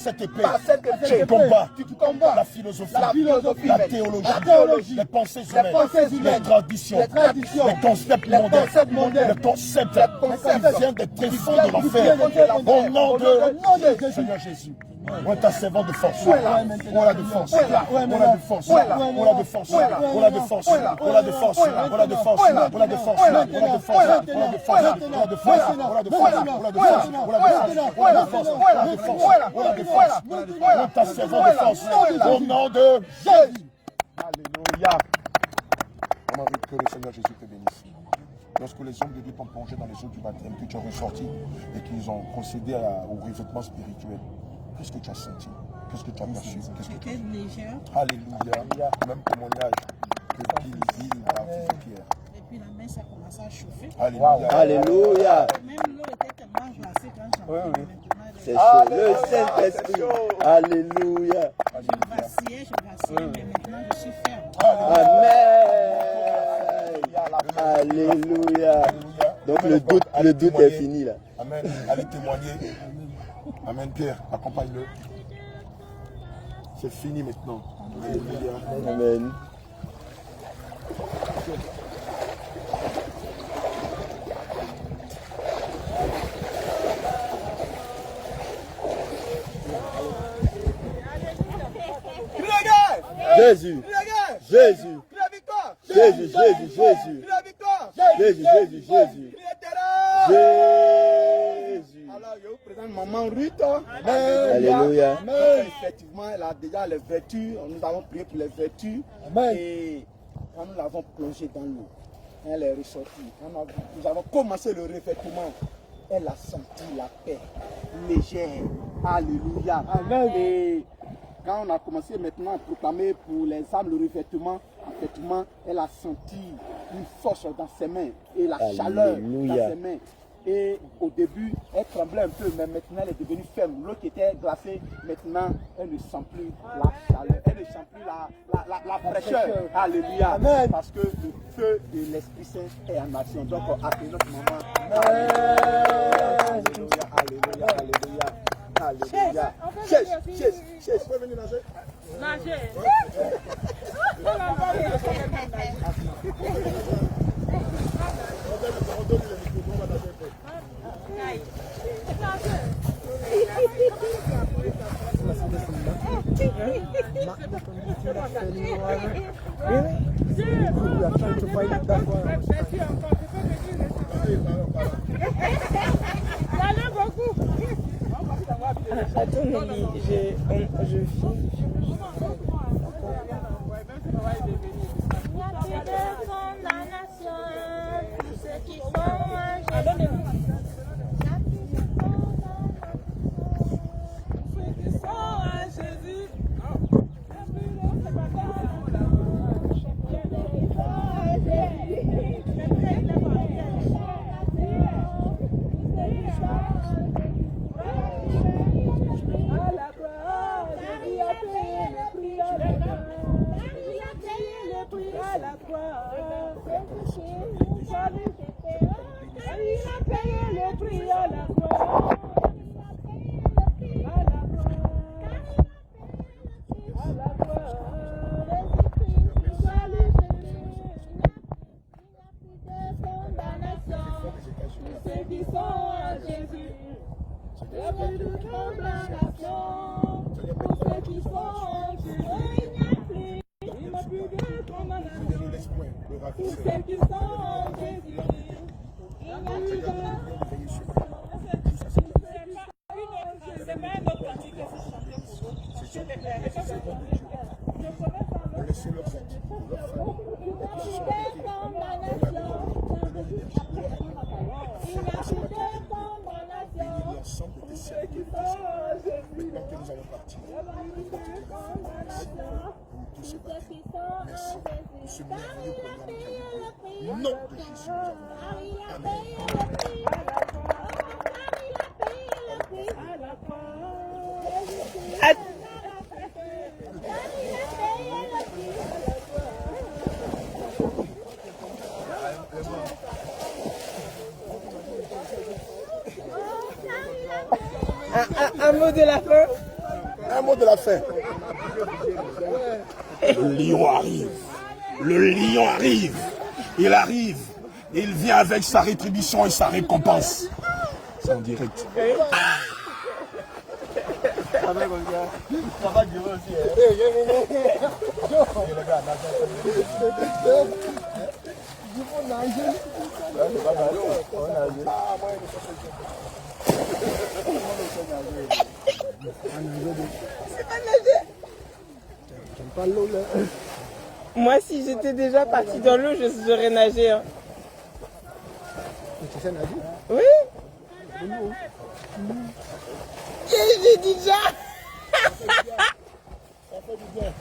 cette épée, Par cette épée, tu combats la philosophie, la théologie, les pensées humaines, les traditions, les concepts mondains, les concepts qui viennent des tréfonds de l'enfer. Au nom de Seigneur Jésus. On est un servant de force. On a de force. On a de force. On a de force. On a de force. On a de force. On a de force. On a de force. On a de force. On a de force. On a de force. On a de force. On a de force. On a de force. On a de force. On a de force. On est un servant de force. Au nom de Jésus. Alléluia. On prie que le Seigneur Jésus te bénisse. Lorsque les hommes de Dieu t'ont plongé dans les eaux du baptême, que tu as ressorti et qu'ils ont procédé au revêtement spirituel, qu'est-ce que tu as senti? Qu'est-ce que tu as perçu? J'étais légère. Alléluia. Même témoignage que Bill a fait Pierre. Et puis la main, ça commençait à chauffer. Alléluia. Alléluia. Même l'eau était tellement glacée quand j'en C'est chaud. Le Saint-Esprit. Alléluia. Je vacillais, mais maintenant je suis ferme. Amen. Alléluia. Donc le doute est fini là. Amen. Allez témoigner. Amen. Pierre, accompagne-le. C'est fini maintenant. Alléluia. Amen. Jésus, Jésus, Jésus, Jésus, Jésus, Jésus, Jésus, Jésus, Jésus. Alors, je vous présente maman Ruth. Alléluia. Effectivement, elle a déjà les vertus. Nous avons prié pour les vertus. Et quand nous l'avons plongée dans l'eau, elle est ressortie. Quand nous avons commencé le revêtement, elle a senti la paix légère. Alléluia. Et quand on a commencé maintenant à proclamer pour les âmes le revêtement, effectivement, elle a senti une force dans ses mains et la chaleur dans ses mains. Et au début, elle tremblait un peu, mais maintenant elle est devenue ferme. L'eau qui était glacée, maintenant elle ne sent plus la chaleur, elle ne sent plus la fraîcheur. Alléluia. Amen. Parce que le feu de l'Esprit Saint est en action. Donc, accueillons notre maman. Alléluia, alléluia, alléluia. Alléluia. Chaise. Vous pouvez venir nager? Nager. Attends, je filme. Un mot de la fin. Un mot de la fin. Le lion arrive. Le lion arrive. Il arrive. Il vient avec sa rétribution et sa récompense. C'est en direct. Ça va durer aussi. Moi, si j'étais déjà partie dans l'eau, j'aurais nagé. Hein. Tu sais nager? Oui. Et j'ai dit déjà. Ah, ça fait du bien.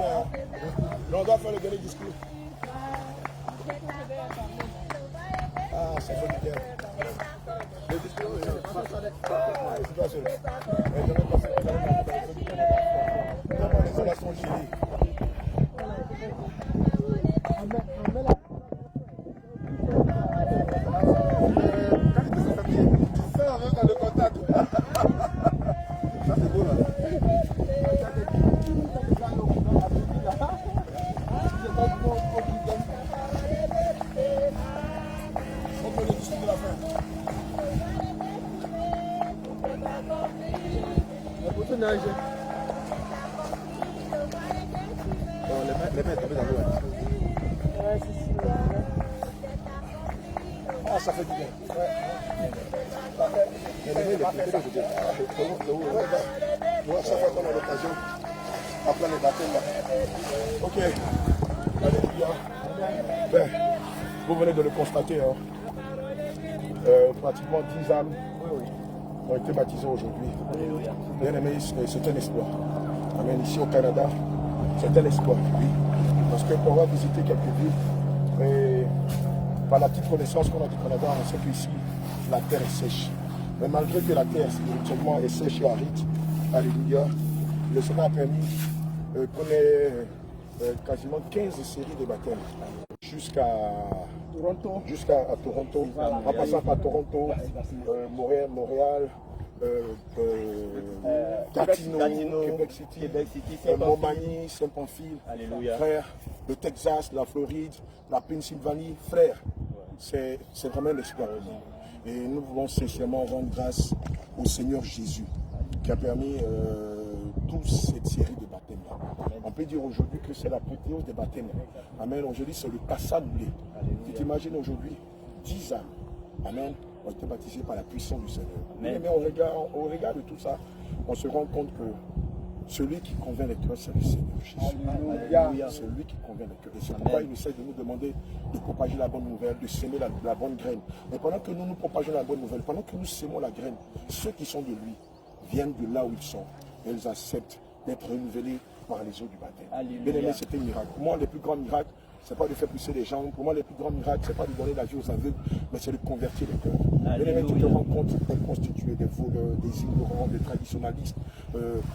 Hein? Mais on doit faire le dernier discours. Ah, ça fait du bien. Le discours, c'est pas seul. Mais je vais passer dans les installations génies. Ça, avec le contact. Ça, c'est beau là. Les mains tombées dans l'eau. Ah, ça fait du bien. Mais les mains, les pieds, moi, chaque fois qu'on a l'occasion, après les baptêmes là. Ok. Alléluia. Ben, vous venez de le constater. Hein. Pratiquement 10 âmes ont été baptisées aujourd'hui. Bien aimé, c'est un espoir. Amen. Ici au Canada, c'est un espoir. Oui. Parce que pour avoir visité quelques villes, et par la petite connaissance qu'on a du Canada, on sait qu'ici, la terre est sèche. Mais malgré que la terre spirituellement est sèche et aride, alléluia, le Seigneur a permis qu'on ait quasiment 15 séries de baptêmes jusqu'à Toronto, en passant par Toronto, Montréal, Gatineau, Québec City, Montmagny, Saint-Pamphile, frère, le Texas, la Floride, la Pennsylvanie, frère, c'est vraiment un espoir. Et nous voulons sincèrement rendre grâce au Seigneur Jésus qui a permis toute cette série de baptêmes. On peut dire aujourd'hui que c'est la prétéose des baptêmes. Amen. Aujourd'hui, c'est le tassablé. Tu t'imagines aujourd'hui 10 âmes. Amen. Ont été baptisés par la puissance du Seigneur. Mais au regard de tout ça, on se rend compte que celui qui convainc les cœurs, c'est le Seigneur Jésus. C'est lui qui convainc les cœurs. Et c'est pourquoi il essaie de nous demander de propager la bonne nouvelle, de s'aimer la bonne graine. Mais pendant que nous propageons la bonne nouvelle, pendant que nous sémons la graine, ceux qui sont de lui viennent de là où ils sont. Et ils acceptent d'être renouvelés par les eaux du baptême. Bien aimé, c'était un miracle. Pour moi, les plus grands miracles, ce n'est pas de faire pousser les gens. Pour moi, les plus grands miracles, ce n'est pas de donner la vie aux aveugles, mais c'est de convertir les cœurs. Bien aimé, tu te rends compte d'être constitué des voleurs, des ignorants, des traditionalistes,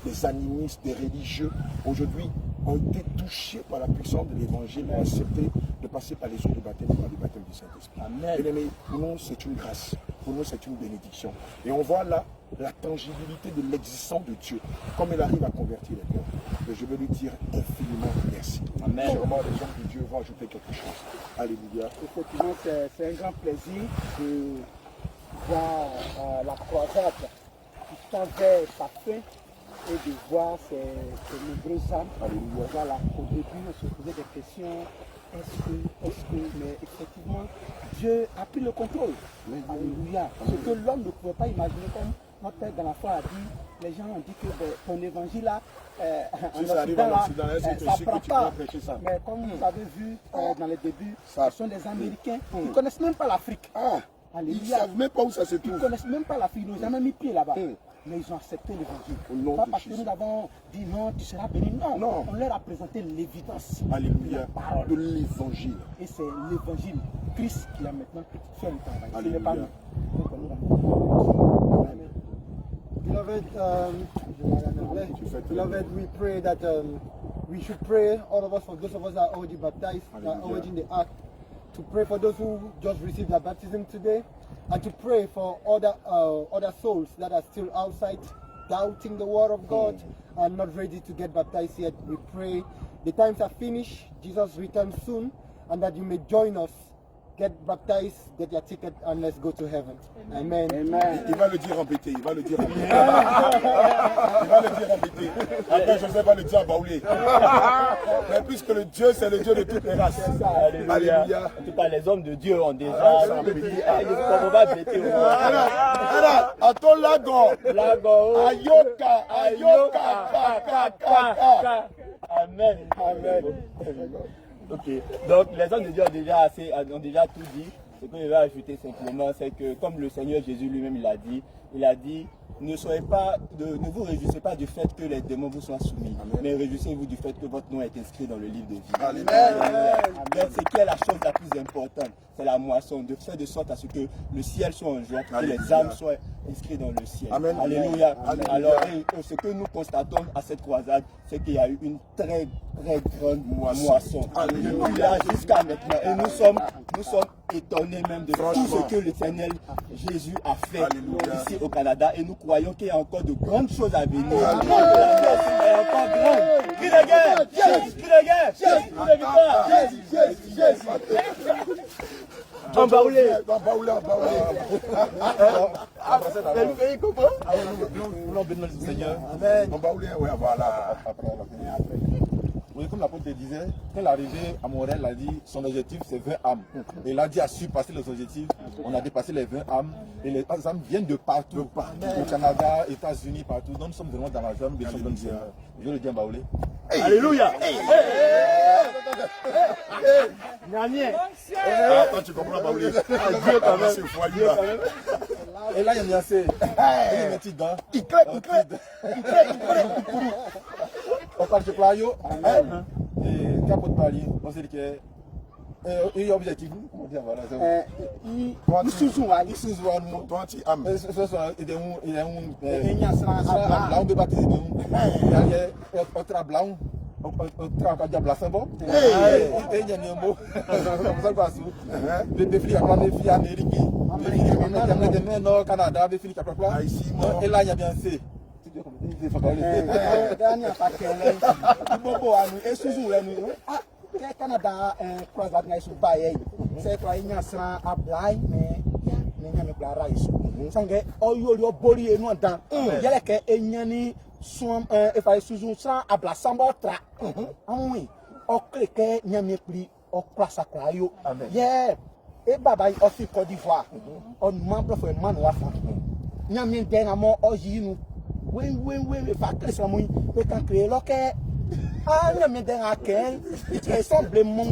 des animistes, des religieux. Aujourd'hui, ont été touchés par la puissance de l'évangile, ont accepté de passer par les eaux du baptême, par le baptême du Saint-Esprit. Bien aimé, pour nous, c'est une grâce. Pour nous, c'est une bénédiction. Et on voit là la tangibilité de l'existence de Dieu, comme il arrive à convertir les cœurs. Et je veux lui dire infiniment merci. Amen. Sûrement les gens de Dieu vont ajouter quelque chose. Alléluia. Effectivement, c'est un grand plaisir de voir la croisade qui tend vers sa fin et de voir ces nombreuses âmes. Alléluia. Voilà, au début, on se posait des questions. Mais effectivement, Dieu a pris le contrôle. Alléluia. Ce que l'homme ne pouvait pas imaginer, comme notre Père dans la foi a dit, les gens ont dit que ton évangile là, si ça arrive en Occident, ça prend pas. Mais comme vous avez vu dans les débuts, ce sont des Américains, ils ne connaissent même pas l'Afrique. Ils ne savent même pas où ça se trouve. Ils ne connaissent même pas l'Afrique, ils n'ont jamais mis pied là-bas. Mais ils ont accepté l'évangile. Pas parce que nous avons dit non, tu seras béni. Non, on leur a présenté l'évidence. Alléluia. De l'évangile. Et c'est l'évangile. Christ qui a maintenant fait le travail. Alléluia. Ce n'est pas nous. Beloved, we pray that we should pray, all of us, for those of us that are already baptized, that are already in the ark, to pray for those who just received their baptism today, and to pray for other souls that are still outside, doubting the word of God and not ready to get baptized yet. We pray the times are finished, Jesus returns soon, and that you may join us. Get baptized, get your ticket, and let's go to heaven. Amen. Amen. Il va le dire en bêté, il va le dire en bêté. Il va le dire en bêté. Après, Joseph va le dire en baoulé. Mais puisque le Dieu, c'est le Dieu de toutes les races. Alléluia. En tout cas, les hommes de Dieu ont déjà dit, on va bêter. À ton lagon. Ayoka, ayoka, Amen. Amen. Ok, donc les hommes de Dieu ont déjà tout dit. Ce que je vais ajouter simplement, c'est que comme le Seigneur Jésus lui-même il a dit, ne vous réjouissez pas du fait que les démons vous soient soumis, mais réjouissez-vous du fait que votre nom est inscrit dans le livre de vie. Amen. Donc, ce qui est la chose la plus importante, c'est la moisson, de faire de sorte à ce que le ciel soit en joie, que les âmes soient inscrites dans le ciel. Amen. Alléluia. Amen. Alors, ce que nous constatons à cette croisade, c'est qu'il y a eu une très grande moisson. Alléluia. Jusqu'à maintenant. Et nous sommes étonnés même de tout ce que le Seigneur Jésus a fait ici au Canada. Et nous croyons qu'il y a encore de grandes choses à venir. La messe est encore grande. Cri de guerre! Cri de guerre! Cri de victoire! En baoulé. Nous voulons bénir le Seigneur. Amen. Voilà. Oui, comme l'apôtre disait, quand il est arrivé à Montréal, il a dit son objectif c'est 20 âmes. Et il a dit à surpasser les objectifs. On a dépassé les 20 âmes. Et les âmes viennent de partout. Au Canada, États-Unis, partout. Donc nous sommes vraiment dans la zone. Je veux le dire en baoulé. Alléluia. Attends, tu comprends pas où il est. Dieu quand même. Et là, il y a un miancé. Il y a un petit gars. Il crée. On parle de Playo. Et Capot Pali. On sait que. Il y a un objectif. Il sous-joue à nous. Il est un. Il baptisé. Il y a un autre blanc. Autre diable à Saint-Bon. Il y a un mot. Les filles à les Amérique. Les Canada, les filles à et là, il y a bien C. Canada croisade na isu baye se kwa inyasan ablai me nyame klara isu sange oyori obori enu dan yele ke enyani som efa isuzu san abla sambo tra anwi okreke nyame pri okrasa krayo ye e baba ofi Côte d'Ivoire on membre for man wa fa nyame den amo oyinu we fa kresa mu we kan créer loke ah, il y a des gens qui semblent mon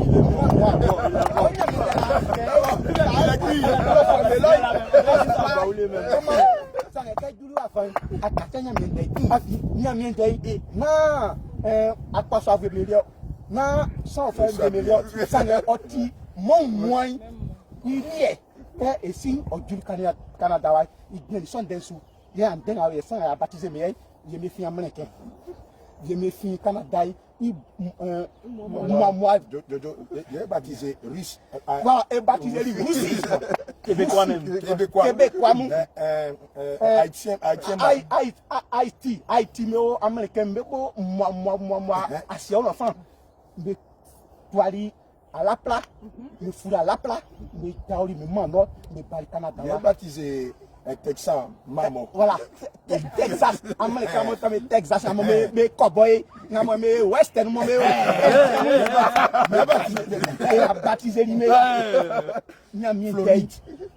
je me suis Canada, il est baptisé russe. Voilà, est baptisé russe. Québécois même. Québécois même. Haïti, mais américain, mais moi, assis en enfant. Mais toi, à la plat, me fout à la plat, mais t'as eu me mando, mais pas le Canada. Il est baptisé. Texas, maman. Voilà, Texas, Américain, Texas, mais cowboy, mais western, mais baptisé lui, mais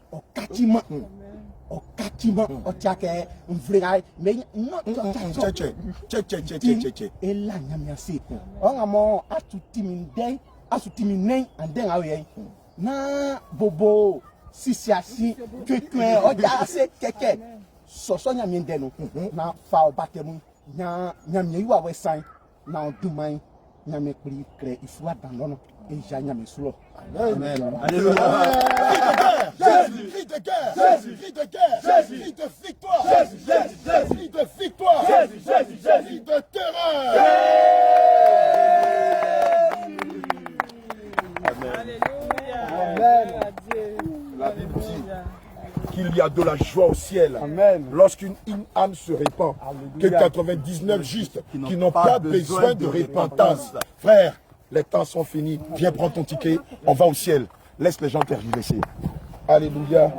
au Katima, au Tchake, un vrai, mais non, et là, il on a mon à tout timide, à tout timide, en dingue, na bobo. Si tu es assez keke, so nyamien deno, na fa batemu, nyamien yu awe sign, na dumai, nyamien kre, il faut dans l'on, et j'ai nyamien sous l'eau. Amen. Alléluia. Jésus, cri de guerre, cri de guerre, cri de victoire, cri de victoire, cri de terreur. qu'il y a de la joie au ciel. Lorsqu'une âme se répand, que 99 justes qui n'ont pas besoin de repentance. Frère, les temps sont finis. Viens prendre ton ticket. On va au ciel. Laisse les gens t'arriver ici. Alléluia.